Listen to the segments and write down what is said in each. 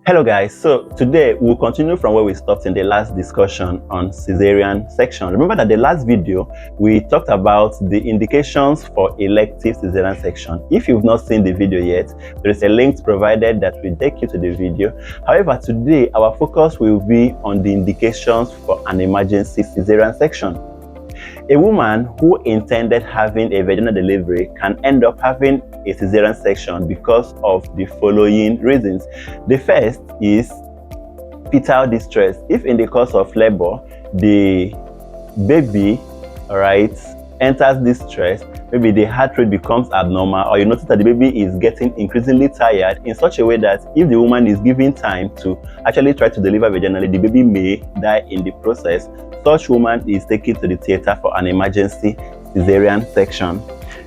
Hello guys, so today we'll continue from where we stopped in the last discussion on cesarean section. Remember that the last video we talked about the indications for elective cesarean section. If you've not seen the video yet, there is a link provided that will take you to the video. However, today our focus will be on the indications for an emergency cesarean section. A woman who intended having a vaginal delivery can end up having a cesarean section because of the following reasons. The first is fetal distress. If in the course of labor the baby enters distress, maybe the heart rate becomes abnormal, or you notice that the baby is getting increasingly tired in such a way that if the woman is given time to actually try to deliver vaginally, the baby may die in the process. Such woman is taken to the theater for an emergency cesarean section.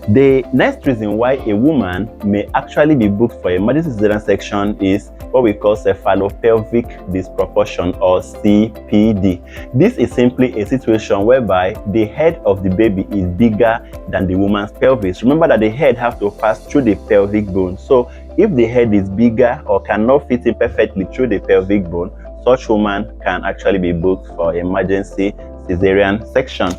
The next reason why a woman may actually be booked for emergency cesarean section is what we call cephalopelvic disproportion, or CPD. This is simply a situation whereby the head of the baby is bigger than the woman's pelvis. Remember that the head has to pass through the pelvic bone. So if the head is bigger or cannot fit in perfectly through the pelvic bone, such woman can actually be booked for emergency cesarean section.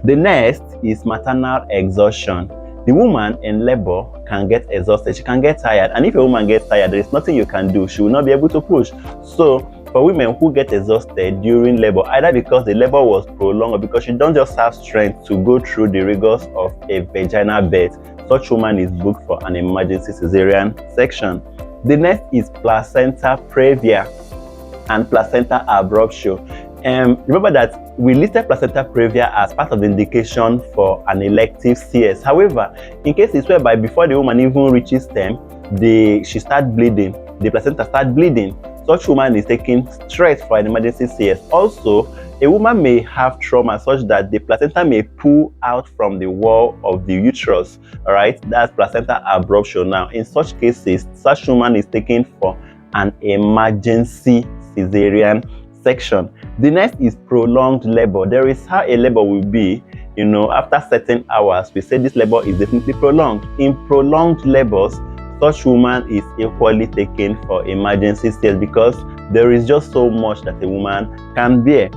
The next is maternal exhaustion. The woman in labor can get exhausted, she can get tired, and if a woman gets tired, there is nothing you can do, she will not be able to push. So for women who get exhausted during labor, either because the labor was prolonged or because you don't just have strength to go through the rigors of a vaginal birth, such woman is booked for an emergency cesarean section. The next is placenta previa and placenta abruptio. Remember that we listed placenta previa as part of the indication for an elective CS. However, in cases whereby before the woman even reaches term, she starts bleeding, the placenta starts bleeding, such woman is taken straight for an emergency CS. Also, a woman may have trauma such that the placenta may pull out from the wall of the uterus. That's placenta abruptio. Now, in such cases, such woman is taken for an emergency cesarean section. The next is prolonged labor. There is how a labor will be, after certain hours. We say this labor is definitely prolonged. In prolonged labors, such woman is equally taken for emergency CS because there is just so much that a woman can bear.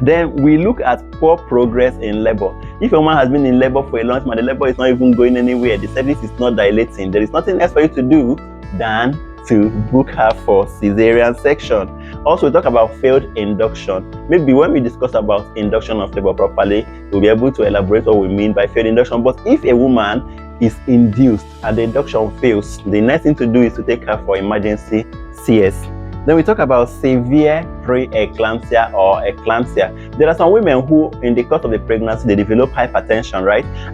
Then we look at poor progress in labor. If a woman has been in labor for a long time and the labor is not even going anywhere, the cervix is not dilating, there is nothing else for you to do than to book her for cesarean section. Also, we talk about failed induction. Maybe when we discuss about induction of labor properly, we'll be able to elaborate what we mean by failed induction. But if a woman is induced and the induction fails, the next thing to do is to take her for emergency CS. Then we talk about severe pre-eclampsia or eclampsia. There are some women who, in the course of the pregnancy, they develop hypertension,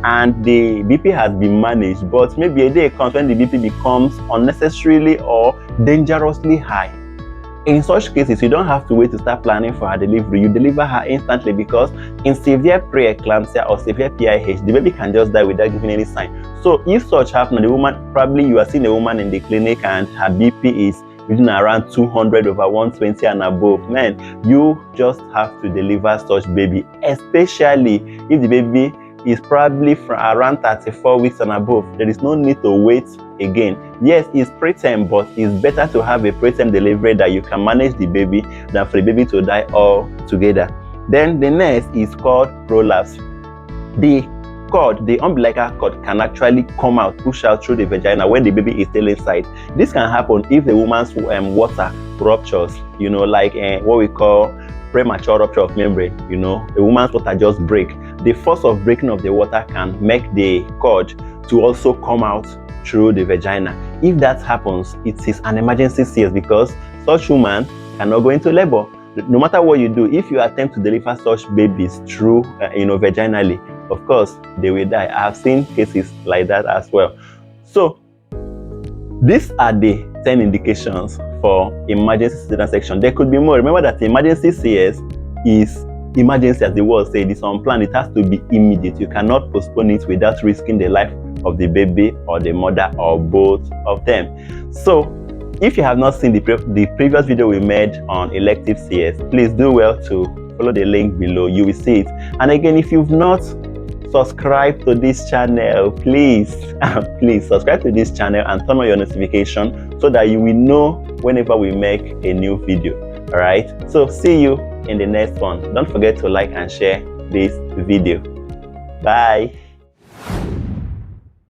and the BP has been managed, but maybe a day comes when the BP becomes unnecessarily or dangerously high. In such cases, you don't have to wait to start planning for her delivery. You deliver her instantly, because in severe pre-eclampsia or severe PIH, the baby can just die without giving any sign. So if such happens, the woman, probably you are seeing a woman in the clinic and her BP is within around 200/120 and above, man, you just have to deliver such baby, especially if the baby is probably from around 34 weeks and above. There is no need to wait again. Yes, it's preterm, but it's better to have a preterm delivery that you can manage the baby than for the baby to die altogether. Then the next is called prolapse. The umbilical cord can actually come out, push out through the vagina when the baby is still inside. This can happen if the woman's water ruptures, like what we call premature rupture of membrane. The woman's water just break. The force of breaking of the water can make the cord to also come out through the vagina. If that happens, it is an emergency CS because such woman cannot go into labor. No matter what you do, if you attempt to deliver such babies through, vaginally, of course, they will die. I have seen cases like that as well. So, these are the 10 indications for emergency cesarean section. There could be more. Remember that emergency CS is emergency, as the word says. It is unplanned. It has to be immediate. You cannot postpone it without risking the life of the baby or the mother or both of them. So, if you have not seen the previous video we made on elective CS, please do well to follow the link below. You will see it. And again, if you've not subscribe to this channel, please subscribe to this channel and turn on your notification so that you will know whenever we make a new video. All right, so see you in the next one. Don't forget to like and share this video. Bye.